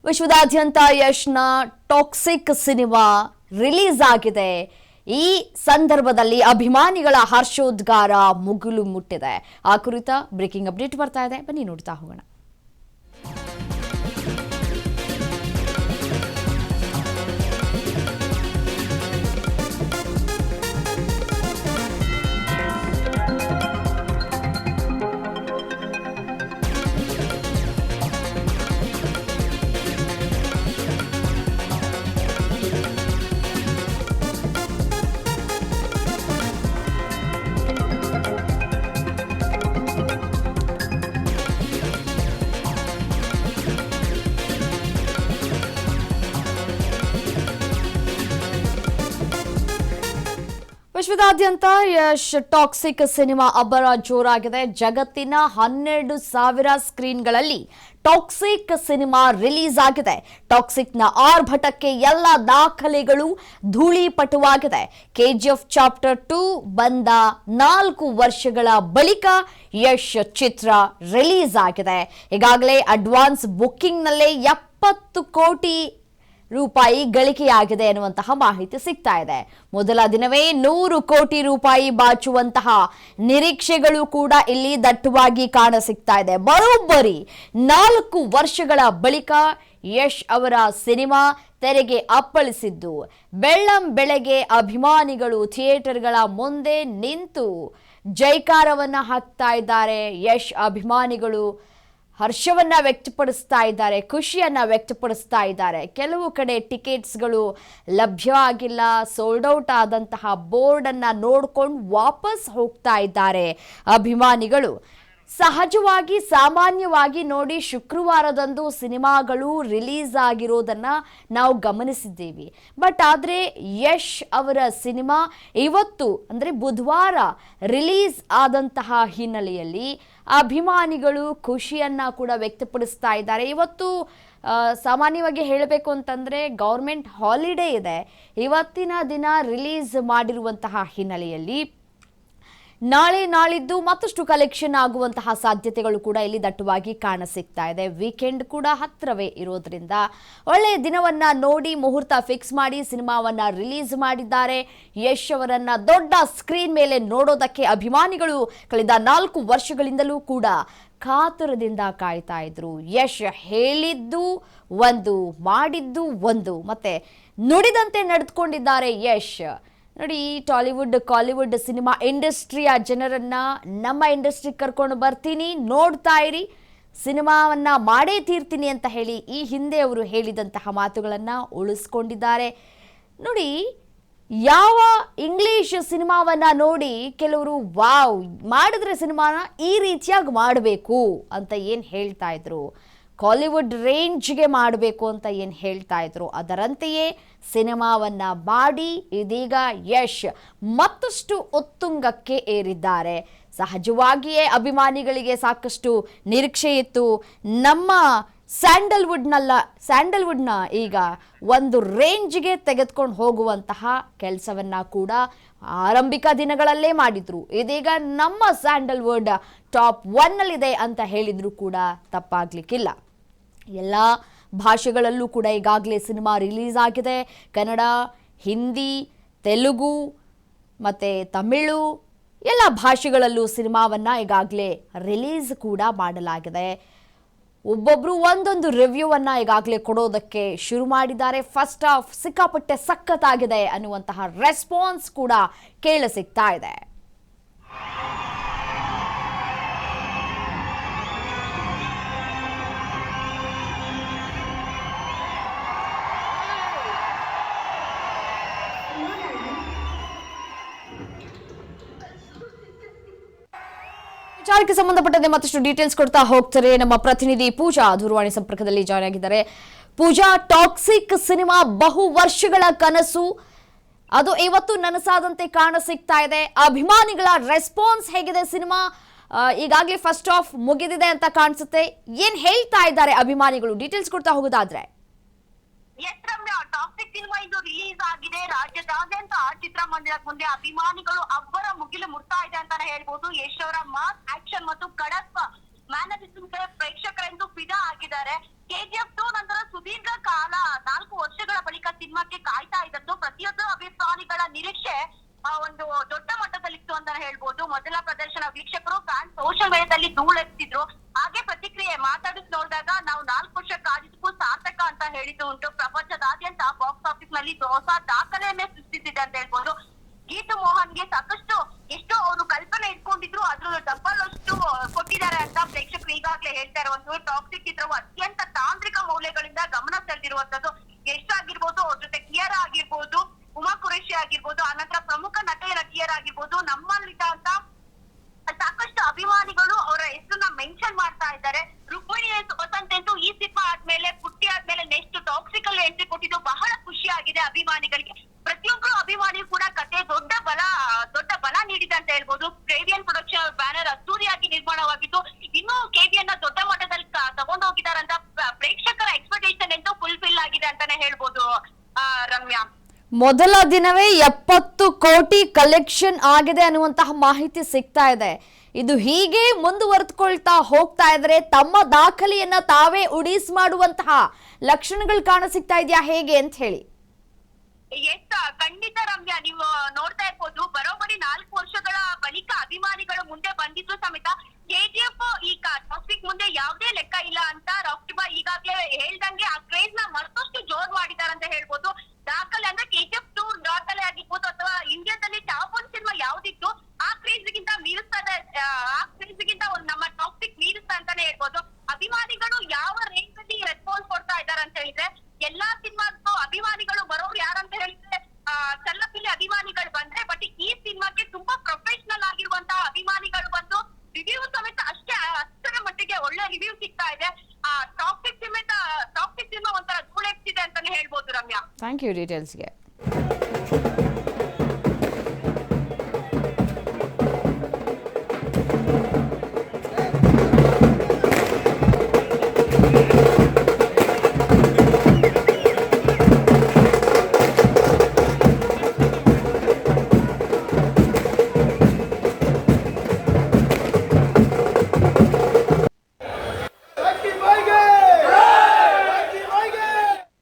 ವಿಶ್ವದಾದ್ಯಂತ ಯಶ್ನ toxic cinema release ಆಗಿದೆ. ಈ ಸಂದರ್ಭದಲ್ಲಿ ಅಭಿಮಾನಿಗಳ ಹರ್ಷೋದ್ಗಾರ ಮುಗಿಲು ಮುಟ್ಟಿದೆ. ಆ ಕುರಿತ ಬ್ರೇಕಿಂಗ್ ಅಪ್ಡೇಟ್ ಬರ್ತಾ ಇದೆ, ಬನ್ನಿ ನೋಡ್ತಾ ಹೋಗೋಣ. ವಿಶ್ವದಾದ್ಯಂತ ಯಶ್ ಟಾಕ್ಸಿಕ್ ಸಿನಿಮಾ ಅಬ್ಬರ ಜೋರಾಗಿದೆ. ಜಗತ್ತಿನ 12,000 ಸ್ಕ್ರೀನ್ಗಳಲ್ಲಿ ಟಾಕ್ಸಿಕ್ ಸಿನಿಮಾ ರಿಲೀಸ್ ಆಗಿದೆ. ಟಾಕ್ಸಿಕ್ನ ಆರ್ಭಟಕ್ಕೆ ಎಲ್ಲ ದಾಖಲೆಗಳು ಧೂಳಿಪಟುವಾಗಿದೆ. KGF ಚಾಪ್ಟರ್ 2 ಬಂದ 4 ವರ್ಷಗಳ ಬಳಿಕ ಯಶ್ ಚಿತ್ರ ರಿಲೀಸ್ ಆಗಿದೆ. ಈಗಾಗಲೇ ಅಡ್ವಾನ್ಸ್ ಬುಕ್ಕಿಂಗ್ನಲ್ಲೇ 70 ಕೋಟಿ ರೂಪಾಯಿ ಗಳಿಕೆಯಾಗಿದೆ ಎನ್ನುವಂತಹ ಮಾಹಿತಿ ಸಿಗ್ತಾ ಇದೆ. ಮೊದಲ ದಿನವೇ 100 ಕೋಟಿ ರೂಪಾಯಿ ಬಾಚುವಂತಹ ನಿರೀಕ್ಷೆಗಳು ಕೂಡ ಇಲ್ಲಿ ದಟ್ಟವಾಗಿ ಕಾಣಸಿಗ್ತಾ ಇದೆ. ಬರೋಬ್ಬರಿ 4 ವರ್ಷಗಳ ಬಳಿಕ ಯಶ್ ಅವರ ಸಿನಿಮಾ ತೆರೆಗೆ ಅಪ್ಪಳಿಸಿದ್ದು, ಬೆಳ್ಳಂ ಬೆಳಗ್ಗೆ ಅಭಿಮಾನಿಗಳು ಥಿಯೇಟರ್ಗಳ ಮುಂದೆ ನಿಂತು ಜೈಕಾರವನ್ನ ಹಾಕ್ತಾ ಇದ್ದಾರೆ. ಯಶ್ ಅಭಿಮಾನಿಗಳು ಹರ್ಷವನ್ನ ವ್ಯಕ್ತಪಡಿಸ್ತಾ ಇದ್ದಾರೆ, ಖುಷಿಯನ್ನ ವ್ಯಕ್ತಪಡಿಸ್ತಾ ಇದ್ದಾರೆ. ಕೆಲವು ಕಡೆ ಟಿಕೆಟ್ಸ್ಗಳು ಲಭ್ಯವಾಗಿಲ್ಲ, ಸೋಲ್ಡ್ ಔಟ್ ಆದಂತಹ ಬೋರ್ಡ್ ಅನ್ನ ನೋಡ್ಕೊಂಡು ವಾಪಸ್ ಹೋಗ್ತಾ ಇದ್ದಾರೆ ಅಭಿಮಾನಿಗಳು. ಸಹಜವಾಗಿ ಸಾಮಾನ್ಯವಾಗಿ ನೋಡಿ ಶುಕ್ರವಾರದಂದು ಸಿನಿಮಾಗಳು ರಿಲೀಸ್ ಆಗಿರೋದನ್ನ ನಾವು ಗಮನಿಸಿದ್ದೇವೆ. ಬಟ್ ಆದರೆ ಯಶ್ ಅವರ ಸಿನಿಮಾ ಇವತ್ತು ಅಂದರೆ ಬುಧವಾರ ರಿಲೀಸ್ ಆದಂತಹ ಹಿನ್ನೆಲೆಯಲ್ಲಿ ಅಭಿಮಾನಿಗಳು ಖುಷಿಯನ್ನ ಕೂಡ ವ್ಯಕ್ತಪಡಿಸ್ತಾ ಇದ್ದಾರೆ. ಇವತ್ತು ಸಾಮಾನ್ಯವಾಗಿ ಹೇಳಬೇಕು ಅಂತಂದರೆ ಗೌರ್ಮೆಂಟ್ ಹಾಲಿಡೇ ಇದೆ. ಇವತ್ತಿನ ದಿನ ರಿಲೀಸ್ ಮಾಡಿರುವಂತಹ ಹಿನ್ನೆಲೆಯಲ್ಲಿ ನಾಳೆ ನಾಳಿದ್ದು ಮತ್ತಷ್ಟು ಕಲೆಕ್ಷನ್ ಆಗುವಂತಹ ಸಾಧ್ಯತೆಗಳು ಕೂಡ ಇಲ್ಲಿ ದಟ್ಟವಾಗಿ ಕಾಣಸಿಗ್ತಾ ಇದೆ. ವೀಕೆಂಡ್ ಕೂಡ ಹತ್ತಿರವೇ ಇರೋದ್ರಿಂದ ಒಳ್ಳೆಯ ದಿನವನ್ನ ನೋಡಿ ಮುಹೂರ್ತ ಫಿಕ್ಸ್ ಮಾಡಿ ಸಿನಿಮಾವನ್ನ ರಿಲೀಸ್ ಮಾಡಿದ್ದಾರೆ. ಯಶ್ ಅವರನ್ನ ದೊಡ್ಡ ಸ್ಕ್ರೀನ್ ಮೇಲೆ ನೋಡೋದಕ್ಕೆ ಅಭಿಮಾನಿಗಳು ಕಳೆದ 4 ವರ್ಷಗಳಿಂದಲೂ ಕೂಡ ಕಾತುರದಿಂದ ಕಾಯ್ತಾ ಇದ್ರು. ಯಶ್ ಹೇಳಿದ್ದು ಒಂದು, ಮಾಡಿದ್ದು ಒಂದು, ಮತ್ತೆ ನುಡಿದಂತೆ ನಡೆದುಕೊಂಡಿದ್ದಾರೆ ಯಶ್. ನೋಡಿ, ಟಾಲಿವುಡ್ ಕಾಲಿವುಡ್ ಸಿನಿಮಾ ಇಂಡಸ್ಟ್ರಿಯ ಜನರನ್ನ ನಮ್ಮ ಇಂಡಸ್ಟ್ರಿಗೆ ಕರ್ಕೊಂಡು ಬರ್ತೀನಿ, ನೋಡ್ತಾ ಇರಿ, ಸಿನಿಮಾವನ್ನ ಮಾಡೇ ತೀರ್ತೀನಿ ಅಂತ ಹೇಳಿ ಈ ಹಿಂದೆ ಅವರು ಹೇಳಿದಂತಹ ಮಾತುಗಳನ್ನು ಉಳಿಸ್ಕೊಂಡಿದ್ದಾರೆ. ನೋಡಿ, ಯಾವ ಇಂಗ್ಲಿಷ್ ಸಿನಿಮಾವನ್ನ ನೋಡಿ ಕೆಲವರು ವಾವ್ ಮಾಡಿದ್ರೆ ಸಿನಿಮಾನ ಈ ರೀತಿಯಾಗಿ ಮಾಡಬೇಕು ಅಂತ ಏನು ಹೇಳ್ತಾ ಇದ್ರು, ಕಾಲಿವುಡ್ ರೇಂಜ್ಗೆ ಮಾಡಬೇಕು ಅಂತ ಏನು ಹೇಳ್ತಾ ಇದ್ರು, ಅದರಂತೆಯೇ ಸಿನಿಮಾವನ್ನ ಮಾಡಿ ಇದೀಗ ಯಶ್ ಮತ್ತಷ್ಟು ಉತ್ತುಂಗಕ್ಕೆ ಏರಿದ್ದಾರೆ. ಸಹಜವಾಗಿಯೇ ಅಭಿಮಾನಿಗಳಿಗೆ ಸಾಕಷ್ಟು ನಿರೀಕ್ಷೆ ಇತ್ತು. ನಮ್ಮ ಸ್ಯಾಂಡಲ್ವುಡ್ನ ಈಗ ಒಂದು ರೇಂಜ್ಗೆ ತೆಗೆದುಕೊಂಡು ಹೋಗುವಂತಹ ಕೆಲಸವನ್ನ ಕೂಡ ಆರಂಭಿಕ ದಿನಗಳಲ್ಲೇ ಮಾಡಿದ್ರು. ಇದೀಗ ನಮ್ಮ ಸ್ಯಾಂಡಲ್ವುಡ್ ಟಾಪ್ 1 ಅಂತ ಹೇಳಿದ್ರು ಕೂಡ ತಪ್ಪಾಗ್ಲಿಕ್ಕಿಲ್ಲ. ಎಲ್ಲ ಭಾಷೆಗಳಲ್ಲೂ ಕೂಡ ಈಗಾಗಲೇ ಸಿನಿಮಾ ರಿಲೀಸ್ ಆಗಿದೆ. ಕನ್ನಡ, ಹಿಂದಿ, ತೆಲುಗು ಮತ್ತು ತಮಿಳು ಎಲ್ಲ ಭಾಷೆಗಳಲ್ಲೂ ಸಿನಿಮಾವನ್ನು ಈಗಾಗಲೇ ರಿಲೀಸ್ ಕೂಡ ಮಾಡಲಾಗಿದೆ. ಒಬ್ಬೊಬ್ಬರು ಒಂದೊಂದು ರಿವ್ಯೂವನ್ನು ಈಗಾಗಲೇ ಕೊಡೋದಕ್ಕೆ ಶುರು ಮಾಡಿದ್ದಾರೆ. ಫಸ್ಟ್ ಹಾಫ್ ಸಿಕ್ಕಾಪಟ್ಟೆ ಸಖತ್ತಾಗಿದೆ ಅನ್ನುವಂತಹ ರೆಸ್ಪಾನ್ಸ್ ಕೂಡ ಕೇಳಿಸಿಗ್ತಾ ಇದೆ. ವಿಚಾರಕ್ಕೆ ಸಂಬಂಧಪಟ್ಟಂತೆ ಮತ್ತಷ್ಟು ಡೀಟೇಲ್ಸ್ ಕೊಡ್ತಾ ಹೋಗ್ತಾರೆ ನಮ್ಮ ಪ್ರತಿನಿಧಿ ಪೂಜಾ ದೂರವಾಣಿ ಸಂಪರ್ಕದಲ್ಲಿ ಜಾಯ್ನ್ ಆಗಿದ್ದಾರೆ. ಪೂಜಾ, ಟಾಕ್ಸಿಕ್ ಸಿನಿಮಾ ಬಹು ವರ್ಷಗಳ ಕನಸು, ಅದು ಇವತ್ತು ನನಸಾದಂತೆ ಕಾಣಸಿಗ್ತಾ ಇದೆ. ಅಭಿಮಾನಿಗಳ ರೆಸ್ಪಾನ್ಸ್ ಹೇಗಿದೆ? ಸಿನಿಮಾ ಈಗಾಗಲೇ ಫಸ್ಟ್ ಹಾಫ್ ಮುಗಿದಿದೆ ಅಂತ ಕಾಣಿಸುತ್ತೆ. ಏನ್ ಹೇಳ್ತಾ ಇದ್ದಾರೆ ಅಭಿಮಾನಿಗಳು? ಡೀಟೇಲ್ಸ್ ಕೊಡ್ತಾ ಹೋಗೋದಾದ್ರೆ. ಟಾಕ್ಸಿಕ್ ಸಿನಿಮಾ ಇಂದು ರಿಲೀಸ್ ಆಗಿದೆ. ರಾಜ್ಯದಾದ್ಯಂತ ಚಿತ್ರಮಂದಿರ ಮುಂದೆ ಅಭಿಮಾನಿಗಳು ಅಬ್ಬರ ಮುಗಿಲು ಮುಟ್ತಾ ಇದೆ ಅಂತಾನೆ ಹೇಳ್ಬೋದು. ಯಶ್ ಅವರ ಮಾಸ್ ಆಕ್ಷನ್ ಮತ್ತು ಖಡಕ್ ಮ್ಯಾನರಿಸಮ್ಗೆ ಪ್ರೇಕ್ಷಕರೆಂದು ಫಿದಾ ಆಗಿದ್ದಾರೆ. ಕೆಜಿಎಫ್ 2 ನಂತರ ಸುದೀರ್ಘ ಕಾಲ 4 ವರ್ಷಗಳ ಬಳಿಕ ಸಿನಿಮಾಕ್ಕೆ ಕಾಯ್ತಾ ಇದ್ದದ್ದು ಪ್ರತಿಯೊಬ್ಬ ಅಭಿಮಾನಿಗಳ ನಿರೀಕ್ಷೆ ಒಂದು ದೊಡ್ಡ ಮಟ್ಟದಲ್ಲಿತ್ತು ಅಂತ ಹೇಳ್ಬೋದು. ಮೊದಲ ಪ್ರದರ್ಶನ ವೀಕ್ಷಕರು ಫ್ಯಾನ್ ಸೋಷಿಯಲ್ ಮೀಡಿಯಾದಲ್ಲಿ ಧೂಳೆತ್ತಿದ್ರು. ಹಾಗೆ ಪ್ರತಿಕ್ರಿಯೆ ಮಾತಾಡಿಸ್ ನೋಡಿದಾಗ ನಾವು 4 ವರ್ಷ ಕಾದಿದ್ದಕ್ಕೂ ಸಾರ್ಥಕ ಅಂತ ಹೇಳಿದ್ದು ಉಂಟು. ಪ್ರಪಂಚದಾದ್ಯಂತ ಬಾಕ್ಸ್ ಆಫೀಸ್ ನಲ್ಲಿ ಹೊಸ ದಾಖಲೆಯನ್ನೇ ಸೃಷ್ಟಿಸಿದೆ ಅಂತ ಹೇಳ್ಬೋದು. ಗೀತು ಮೋಹನ್ಗೆ ಸಾಕಷ್ಟು ಎಷ್ಟೋ ಅವರು ಕಲ್ಪನೆ ಇಟ್ಕೊಂಡಿದ್ರು, ಅದ್ರ ಡಬ್ಬಲ್ ಅಷ್ಟು ಕೊಟ್ಟಿದ್ದಾರೆ ಅಂತ ಪ್ರೇಕ್ಷಕರು ಈಗಾಗಲೇ ಹೇಳ್ತಾ ಇರುವಂತದ್ದು. ಟಾಕ್ಸಿಕ್ ಚಿತ್ರವು ಅತ್ಯಂತ ತಾಂತ್ರಿಕ ಮೌಲ್ಯಗಳಿಂದ ಗಮನ ಸೆಳೆದಿರುವಂತದ್ದು. ಆಗಿರ್ಬೋದು, ಅವ್ರ ಜೊತೆ ಕಿಯಾರಾ ಆಗಿರ್ಬೋದು, ಉಮಾ ಕುರೇಶಿ ಆಗಿರ್ಬೋದು, ಆನಂತರ ಪ್ರಮುಖ ನಟಿಯರ ಆಗಿರ್ಬೋದು, ನಮ್ಮಲ್ಲಿದ್ದಂತ ಸಾಕಷ್ಟು ಅಭಿಮಾನಿಗಳು ಅವರ ಹೆಸರನ್ನ ಮೆನ್ಷನ್ ಮಾಡ್ತಾ ಇದ್ದಾರೆ. ರುಕ್ಮಿಣಿ ವಸಂತ್ ಅಂತೂ ಈ ಸಿನಿಮಾ ಆದ್ಮೇಲೆ ಪುಟ್ಟಿ ಆದ್ಮೇಲೆ ನೆಕ್ಸ್ಟ್ ಟಾಕ್ಸಿಕಲ್ ಎಂಟ್ರಿ ಕೊಟ್ಟಿದ್ದು ಬಹಳ ಖುಷಿ ಆಗಿದೆ ಅಭಿಮಾನಿಗಳಿಗೆ. ಪ್ರತಿಯೊಬ್ಬರು ಅಭಿಮಾನಿಯು ಕೂಡ ಕತೆ ದೊಡ್ಡ ಬಲ ನೀಡಿದೆ ಅಂತ ಹೇಳ್ಬೋದು. ಕೆವಿಎನ್ ಪ್ರೊಡಕ್ಷನ್ ಬ್ಯಾನರ್ ಅದ್ದೂರಿಯಾಗಿ ನಿರ್ಮಾಣವಾಗಿದ್ದು ಇನ್ನೂ ಕೆವಿಎನ್ ದೊಡ್ಡ ಮಟ್ಟದಲ್ಲಿ ತಗೊಂಡೋಗಿದಾರಂತ ಪ್ರೇಕ್ಷಕರ ಎಕ್ಸ್ಪೆಕ್ಟೇಷನ್ ಎಂದು ಫುಲ್ಫಿಲ್ ಆಗಿದೆ ಅಂತಾನೆ ಹೇಳ್ಬೋದು ರಮ್ಯಾ. ಮೊದಲ ದಿನವೇ 70 ಕೋಟಿ ಕಲೆಕ್ಷನ್ ಆಗಿದೆ ಅನ್ನುವಂತಹ ಮಾಹಿತಿ ಸಿಗ್ತಾ ಇದೆ. ಇದು ಹೀಗೆ ಮುಂದುವರೆದುಕೊಳ್ತಾ ಹೋಗ್ತಾ ಇದ್ರೆ ತಮ್ಮ ದಾಖಲೆಯನ್ನ ತಾವೇ ಉಡೀಸ್ ಮಾಡುವಂತಹ ಲಕ್ಷಣಗಳು ಕಾಣ ಸಿಗ್ತಾ ಇದೆಯಾ ಹೇಗೆ ಅಂತ ಹೇಳಿ? ಖಂಡಿತ ರಮ್ಯಾ, ನೀವು ನೋಡ್ತಾ ಇರ್ಬೋದು ಬರೋಬ್ಬರಿ 4 ವರ್ಷಗಳ ಬಳಿಕ ಅಭಿಮಾನಿಗಳು ಮುಂದೆ ಬಂದಿದ್ರು ಸಮೇತ ಕೆಜಿಎಫ್ ಈ ಟಾಪಿಕ್ ಮುಂದೆ ಯಾವುದೇ ಲೆಕ್ಕ ಇಲ್ಲ ಅಂತ ರಾಕ್ಟಿಬಾ ಈಗಾಗಲೇ ಹೇಳ್ದಂಗೆ ಆ ಕ್ರೇಜ್ ನ ಮತ್ತಷ್ಟು ಜೋರ್ ಮಾಡಿದಾರೆ ಅಂತ ಹೇಳ್ಬೋದು. ದಾಖಲೆ ಅಂದ್ರೆ ಕೆಜಿಎಫ್ 2 ದಾಖಲೆ ಆಗಿರ್ಬೋದು ಅಥವಾ ಇಂಡಿಯಾದಲ್ಲಿ ಟಾಪ್ 1 ಸಿನಿಮಾ ಯಾವ್ದಿತ್ತು ಆ ಕ್ರೇಜ್ಗಿಂತ ನಮ್ಮ ಟಾಪಿಕ್ ಮೀರಿಸ್ತಾ ಅಂತಾನೆ ಹೇಳ್ಬೋದು. ಅಭಿಮಾನಿಗಳು ಯಾವ ರೇಂಜ್ ಅಲ್ಲಿ ರೆಸ್ಪಾನ್ಸ್ ಕೊಡ್ತಾ ಇದಾರೆ ಅಂತ ಹೇಳಿದ್ರೆ ಎಲ್ಲಾ ಸಿನಿಮಾಗೂ ಅಭಿಮಾನಿಗಳು ಬರೋರು ಯಾರಂತ ಹೇಳಿದ್ರೆ ಚಲ್ಲಪಿಲ್ಲಿ ಅಭಿಮಾನಿಗಳು ಬಂದ್ರೆ, ಬಟ್ ಈ ಸಿನಿಮಾಕ್ಕೆ ತುಂಬಾ ಪ್ರೊಫೆಷನಲ್ ಆಗಿರುವಂತಹ ಅಭಿಮಾನಿಗಳು ಬಂದು ರಿವ್ಯೂ ಸಮೇತ ಅಷ್ಟರ ಮಟ್ಟಿಗೆ ಒಳ್ಳೆ ರಿವ್ಯೂ ಸಿಗ್ತಾ ಇದೆ. ಟಾಪಿಕ್ ಸಿನಿಮಾ ಒಂಥರ ಧೂಳೆತ್ತಿದೆ ಅಂತಾನೆ ಹೇಳ್ಬೋದು ರಮ್ಯಾ. Thank you ಡೀಟೇಲ್ಸ್ಗೆ.